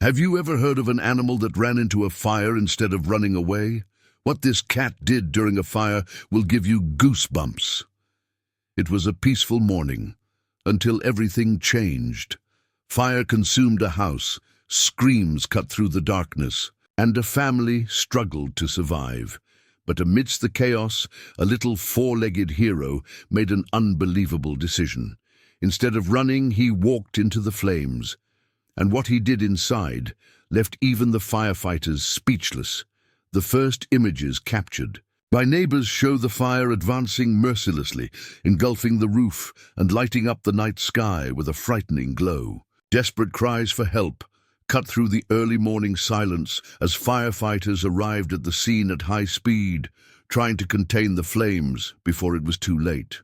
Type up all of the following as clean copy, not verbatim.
Have you ever heard of an animal that ran into a fire instead of running away? What this cat did during a fire will give you goosebumps. It was a peaceful morning, until everything changed. Fire consumed a house, screams cut through the darkness, and a family struggled to survive. But amidst the chaos, a little four-legged hero made an unbelievable decision. Instead of running, he walked into the flames. And what he did inside left even the firefighters speechless. The first images captured by neighbors show the fire advancing mercilessly, engulfing the roof and lighting up the night sky with a frightening glow. Desperate cries for help cut through the early morning silence as firefighters arrived at the scene at high speed, trying to contain the flames before it was too late.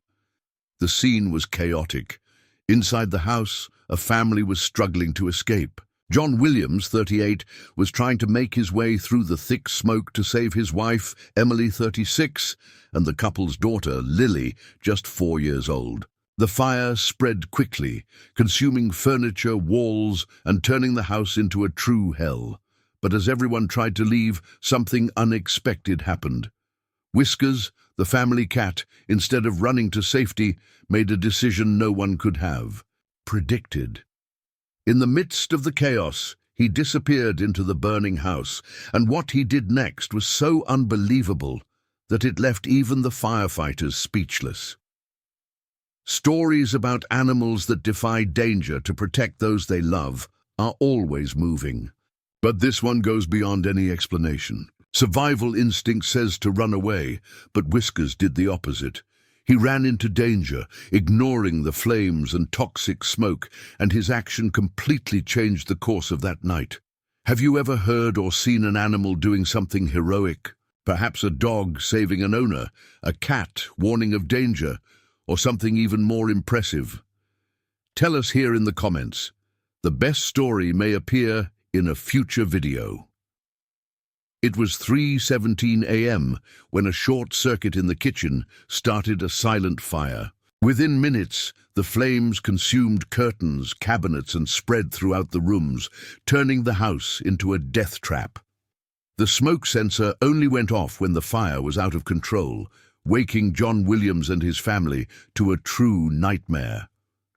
The scene was chaotic. Inside the house, a family was struggling to escape. John Williams, 38, was trying to make his way through the thick smoke to save his wife, Emily, 36, and the couple's daughter, Lily, just 4 years old. The fire spread quickly, consuming furniture, walls, and turning the house into a true hell. But as everyone tried to leave, something unexpected happened. Whiskers, the family cat, instead of running to safety, made a decision no one could have predicted. In the midst of the chaos, he disappeared into the burning house, and what he did next was so unbelievable that it left even the firefighters speechless. Stories about animals that defy danger to protect those they love are always moving. But this one goes beyond any explanation. Survival instinct says to run away, but Whiskers did the opposite. He ran into danger, ignoring the flames and toxic smoke, and his action completely changed the course of that night. Have you ever heard or seen an animal doing something heroic? Perhaps a dog saving an owner, a cat warning of danger, or something even more impressive? Tell us here in the comments. The best story may appear in a future video. It was 3:17 a.m. when a short circuit in the kitchen started a silent fire. Within minutes, the flames consumed curtains, cabinets, and spread throughout the rooms, turning the house into a death trap. The smoke sensor only went off when the fire was out of control, waking John Williams and his family to a true nightmare.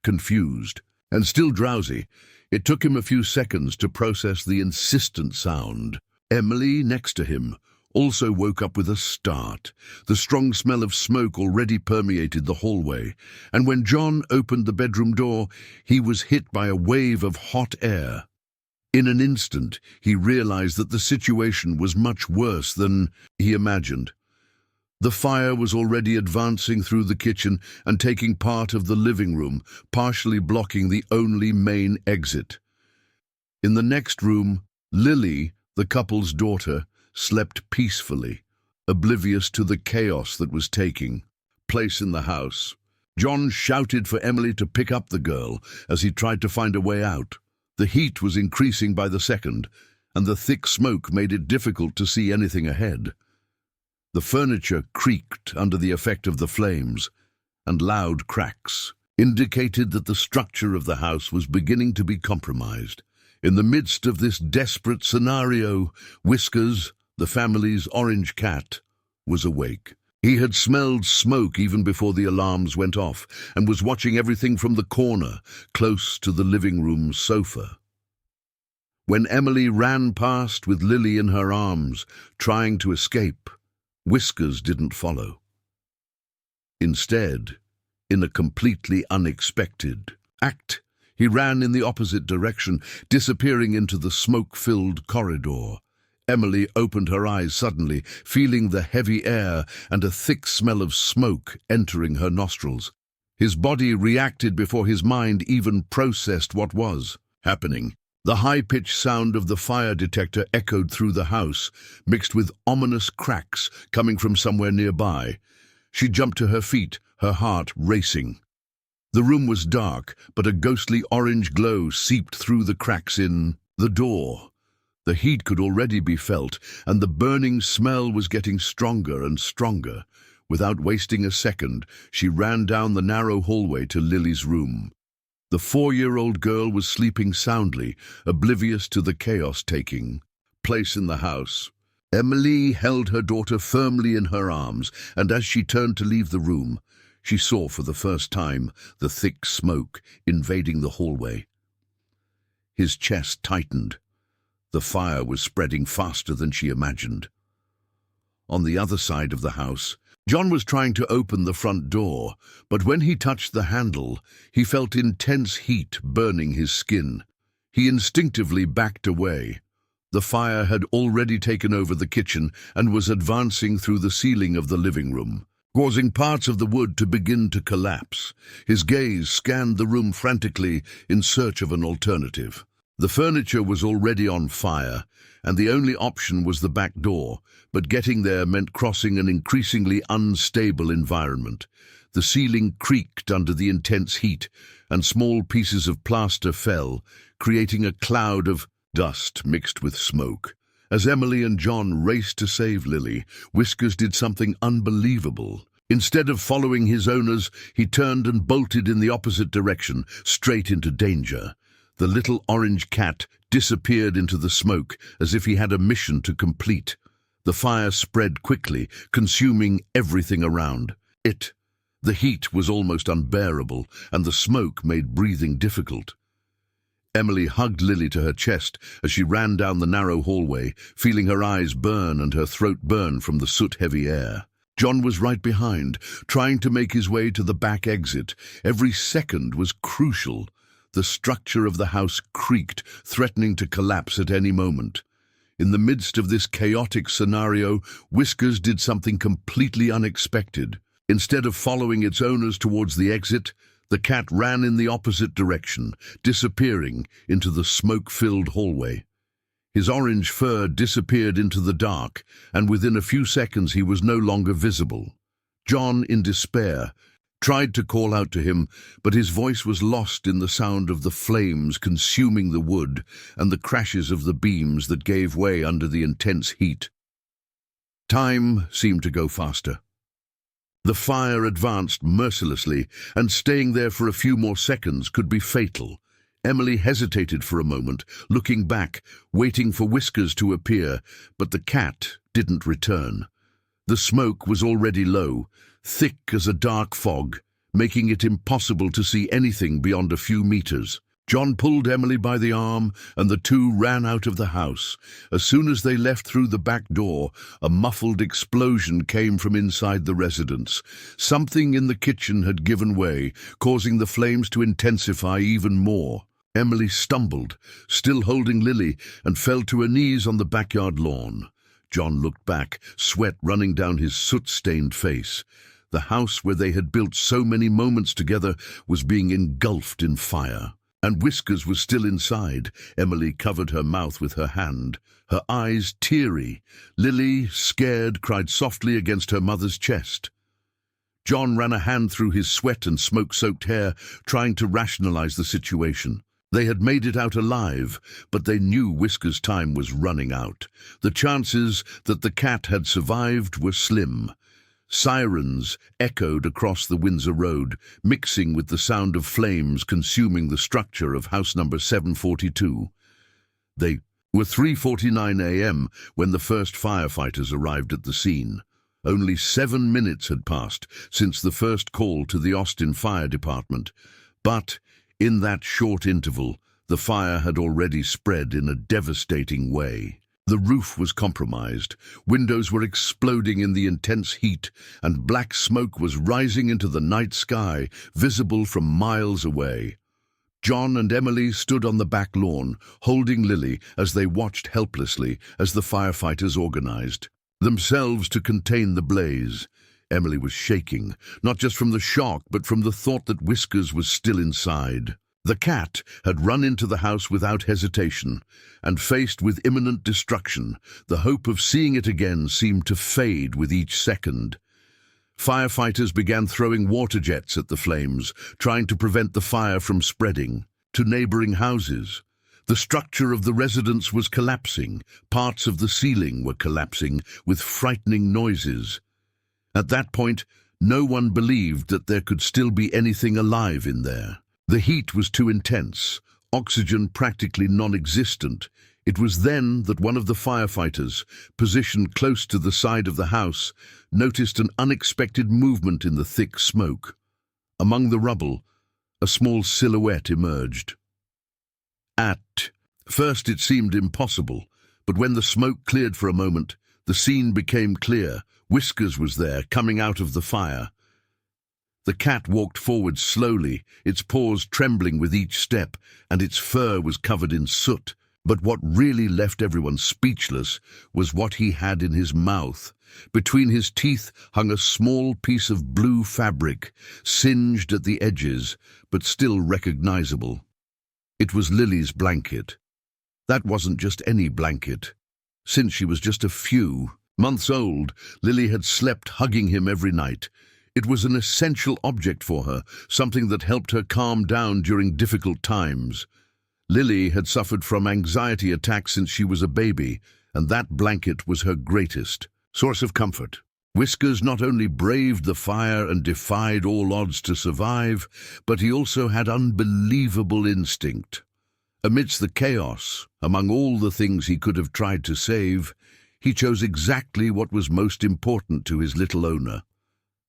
Confused and still drowsy, it took him a few seconds to process the insistent sound. Emily, next to him, also woke up with a start. The strong smell of smoke already permeated the hallway, and when John opened the bedroom door, he was hit by a wave of hot air. In an instant, he realized that the situation was much worse than he imagined. The fire was already advancing through the kitchen and taking part of the living room, partially blocking the only main exit. In the next room, Lily, the couple's daughter, slept peacefully, oblivious to the chaos that was taking place in the house. John shouted for Emily to pick up the girl as he tried to find a way out. The heat was increasing by the second, and the thick smoke made it difficult to see anything ahead. The furniture creaked under the effect of the flames, and loud cracks indicated that the structure of the house was beginning to be compromised. In the midst of this desperate scenario, Whiskers, the family's orange cat, was awake. He had smelled smoke even before the alarms went off and was watching everything from the corner, close to the living room sofa. When Emily ran past with Lily in her arms, trying to escape, Whiskers didn't follow. Instead, in a completely unexpected act, he ran in the opposite direction, disappearing into the smoke-filled corridor. Emily opened her eyes suddenly, feeling the heavy air and a thick smell of smoke entering her nostrils. His body reacted before his mind even processed what was happening. The high-pitched sound of the fire detector echoed through the house, mixed with ominous cracks coming from somewhere nearby. She jumped to her feet, her heart racing. The room was dark, but a ghostly orange glow seeped through the cracks in the door. The heat could already be felt, and the burning smell was getting stronger and stronger. Without wasting a second, she ran down the narrow hallway to Lily's room. The 4-year-old girl was sleeping soundly, oblivious to the chaos taking place in the house. Emily held her daughter firmly in her arms, and as she turned to leave the room, she saw for the first time the thick smoke invading the hallway. His chest tightened. The fire was spreading faster than she imagined. On the other side of the house, John was trying to open the front door, but when he touched the handle, he felt intense heat burning his skin. He instinctively backed away. The fire had already taken over the kitchen and was advancing through the ceiling of the living room, causing parts of the wood to begin to collapse. His gaze scanned the room frantically in search of an alternative. The furniture was already on fire, and the only option was the back door, but getting there meant crossing an increasingly unstable environment. The ceiling creaked under the intense heat, and small pieces of plaster fell, creating a cloud of dust mixed with smoke. As Emily and John raced to save Lily, Whiskers did something unbelievable. Instead of following his owners, he turned and bolted in the opposite direction, straight into danger. The little orange cat disappeared into the smoke as if he had a mission to complete. The fire spread quickly, consuming everything around it. The heat was almost unbearable, and the smoke made breathing difficult. Emily hugged Lily to her chest as she ran down the narrow hallway, feeling her eyes burn and her throat burn from the soot-heavy air. John was right behind, trying to make his way to the back exit. Every second was crucial. The structure of the house creaked, threatening to collapse at any moment. In the midst of this chaotic scenario, Whiskers did something completely unexpected. Instead of following its owners towards the exit, the cat ran in the opposite direction, disappearing into the smoke-filled hallway. His orange fur disappeared into the dark, and within a few seconds he was no longer visible. John, in despair, tried to call out to him, but his voice was lost in the sound of the flames consuming the wood and the crashes of the beams that gave way under the intense heat. Time seemed to go faster. The fire advanced mercilessly, and staying there for a few more seconds could be fatal. Emily hesitated for a moment, looking back, waiting for Whiskers to appear, but the cat didn't return. The smoke was already low, thick as a dark fog, making it impossible to see anything beyond a few meters. John pulled Emily by the arm, and the two ran out of the house. As soon as they left through the back door, a muffled explosion came from inside the residence. Something in the kitchen had given way, causing the flames to intensify even more. Emily stumbled, still holding Lily, and fell to her knees on the backyard lawn. John looked back, sweat running down his soot-stained face. The house where they had built so many moments together was being engulfed in fire. And Whiskers was still inside. Emily covered her mouth with her hand, her eyes teary. Lily, scared, cried softly against her mother's chest. John ran a hand through his sweat and smoke-soaked hair, trying to rationalize the situation. They had made it out alive, but they knew Whiskers' time was running out. The chances that the cat had survived were slim. Sirens echoed across the Windsor Road, mixing with the sound of flames consuming the structure of house number 742. They were 3:49 a.m. when the first firefighters arrived at the scene. Only 7 minutes had passed since the first call to the Austin Fire Department, but in that short interval, the fire had already spread in a devastating way. The roof was compromised, windows were exploding in the intense heat, and black smoke was rising into the night sky, visible from miles away. John and Emily stood on the back lawn, holding Lily as they watched helplessly as the firefighters organized themselves to contain the blaze. Emily was shaking, not just from the shock, but from the thought that Whiskers was still inside. The cat had run into the house without hesitation, and faced with imminent destruction, the hope of seeing it again seemed to fade with each second. Firefighters began throwing water jets at the flames, trying to prevent the fire from spreading to neighboring houses. The structure of the residence was collapsing, parts of the ceiling were collapsing with frightening noises. At that point, no one believed that there could still be anything alive in there. The heat was too intense, oxygen practically non-existent. It was then that one of the firefighters, positioned close to the side of the house, noticed an unexpected movement in the thick smoke. Among the rubble, a small silhouette emerged. At first it seemed impossible, but when the smoke cleared for a moment, the scene became clear. Whiskers was there, coming out of the fire. The cat walked forward slowly, its paws trembling with each step, and its fur was covered in soot. But what really left everyone speechless was what he had in his mouth. Between his teeth hung a small piece of blue fabric, singed at the edges, but still recognizable. It was Lily's blanket. That wasn't just any blanket. Since she was just a few months old, Lily had slept hugging him every night. It was an essential object for her, something that helped her calm down during difficult times. Lily had suffered from anxiety attacks since she was a baby, and that blanket was her greatest source of comfort. Whiskers not only braved the fire and defied all odds to survive, but he also had unbelievable instinct. Amidst the chaos, among all the things he could have tried to save, he chose exactly what was most important to his little owner.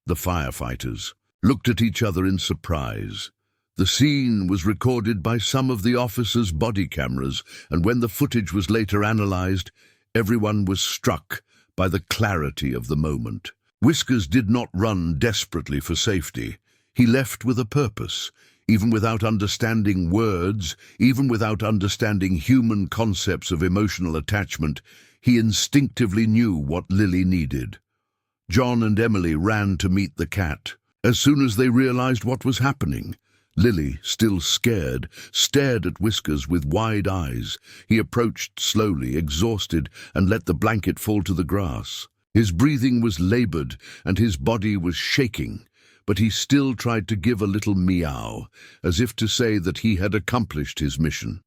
The firefighters looked at each other in surprise. The scene was recorded by some of the officers' body cameras, and when the footage was later analyzed, everyone was struck by the clarity of the moment. Whiskers did not run desperately for safety. He left with a purpose. Even without understanding words, even without understanding human concepts of emotional attachment, he instinctively knew what Lily needed. John and Emily ran to meet the cat. As soon as they realized what was happening, Lily, still scared, stared at Whiskers with wide eyes. He approached slowly, exhausted, and let the blanket fall to the grass. His breathing was labored, and his body was shaking, but he still tried to give a little meow, as if to say that he had accomplished his mission.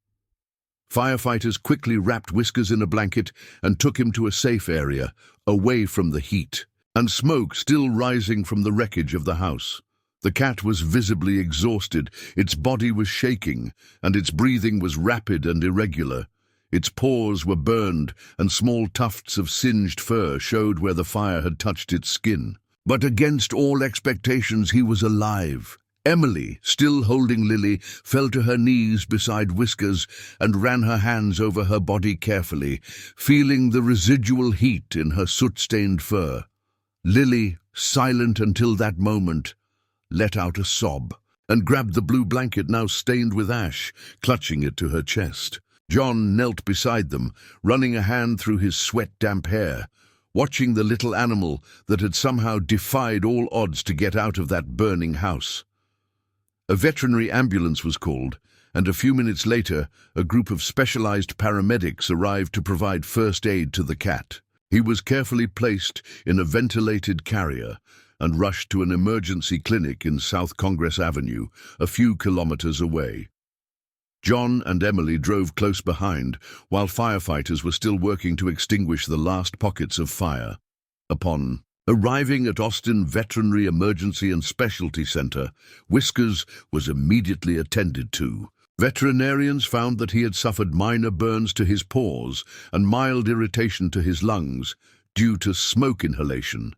Firefighters quickly wrapped Whiskers in a blanket and took him to a safe area, away from the heat, and smoke still rising from the wreckage of the house. The cat was visibly exhausted, its body was shaking, and its breathing was rapid and irregular. Its paws were burned, and small tufts of singed fur showed where the fire had touched its skin. But against all expectations, he was alive. Emily, still holding Lily, fell to her knees beside Whiskers and ran her hands over her body carefully, feeling the residual heat in her soot-stained fur. Lily, silent until that moment, let out a sob and grabbed the blue blanket now stained with ash, clutching it to her chest. John knelt beside them, running a hand through his sweat-damp hair, watching the little animal that had somehow defied all odds to get out of that burning house. A veterinary ambulance was called, and a few minutes later, a group of specialized paramedics arrived to provide first aid to the cat. He was carefully placed in a ventilated carrier and rushed to an emergency clinic in South Congress Avenue, a few kilometers away. John and Emily drove close behind, while firefighters were still working to extinguish the last pockets of fire. Upon arriving at Austin Veterinary Emergency and Specialty Center, Whiskers was immediately attended to. Veterinarians found that he had suffered minor burns to his paws and mild irritation to his lungs due to smoke inhalation.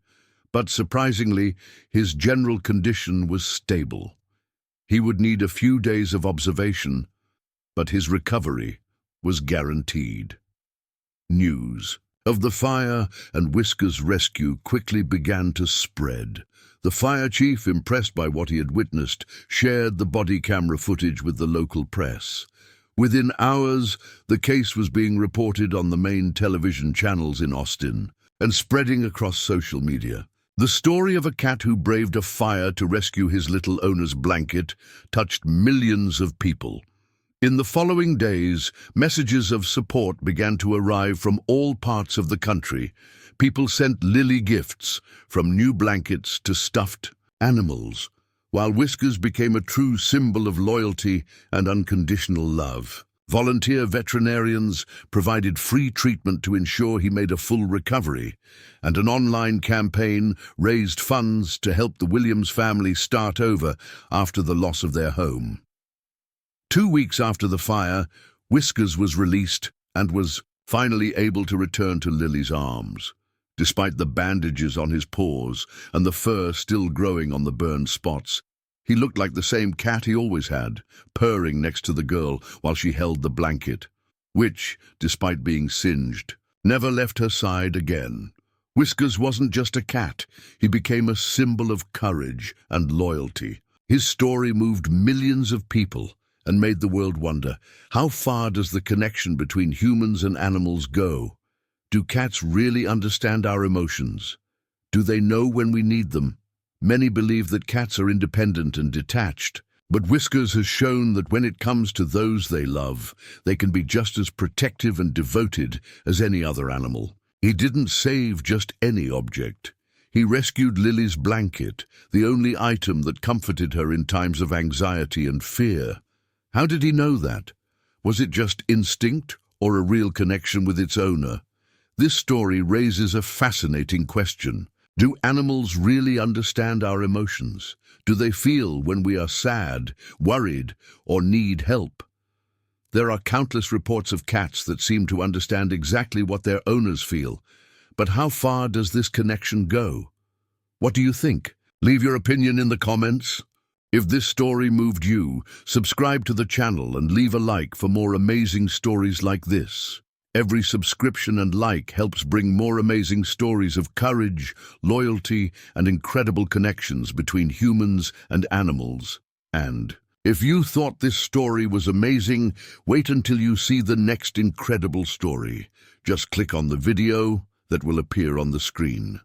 But surprisingly, his general condition was stable. He would need a few days of observation, but his recovery was guaranteed. News of the fire and Whiskers' rescue quickly began to spread. The fire chief, impressed by what he had witnessed, shared the body camera footage with the local press. Within hours, the case was being reported on the main television channels in Austin and spreading across social media. The story of a cat who braved a fire to rescue his little owner's blanket touched millions of people. In the following days, messages of support began to arrive from all parts of the country. People sent Lily gifts, from new blankets to stuffed animals, while Whiskers became a true symbol of loyalty and unconditional love. Volunteer veterinarians provided free treatment to ensure he made a full recovery, and an online campaign raised funds to help the Williams family start over after the loss of their home. 2 weeks after the fire, Whiskers was released and was finally able to return to Lily's arms. Despite the bandages on his paws and the fur still growing on the burned spots, he looked like the same cat he always had, purring next to the girl while she held the blanket, which, despite being singed, never left her side again. Whiskers wasn't just a cat, he became a symbol of courage and loyalty. His story moved millions of people and made the world wonder, how far does the connection between humans and animals go? Do cats really understand our emotions? Do they know when we need them? Many believe that cats are independent and detached, but Whiskers has shown that when it comes to those they love, they can be just as protective and devoted as any other animal. He didn't save just any object. He rescued Lily's blanket, the only item that comforted her in times of anxiety and fear. How did he know that? Was it just instinct or a real connection with its owner? This story raises a fascinating question. Do animals really understand our emotions? Do they feel when we are sad, worried, or need help? There are countless reports of cats that seem to understand exactly what their owners feel. But how far does this connection go? What do you think? Leave your opinion in the comments. If this story moved you, subscribe to the channel and leave a like for more amazing stories like this. Every subscription and like helps bring more amazing stories of courage, loyalty, and incredible connections between humans and animals. And if you thought this story was amazing, wait until you see the next incredible story. Just click on the video that will appear on the screen.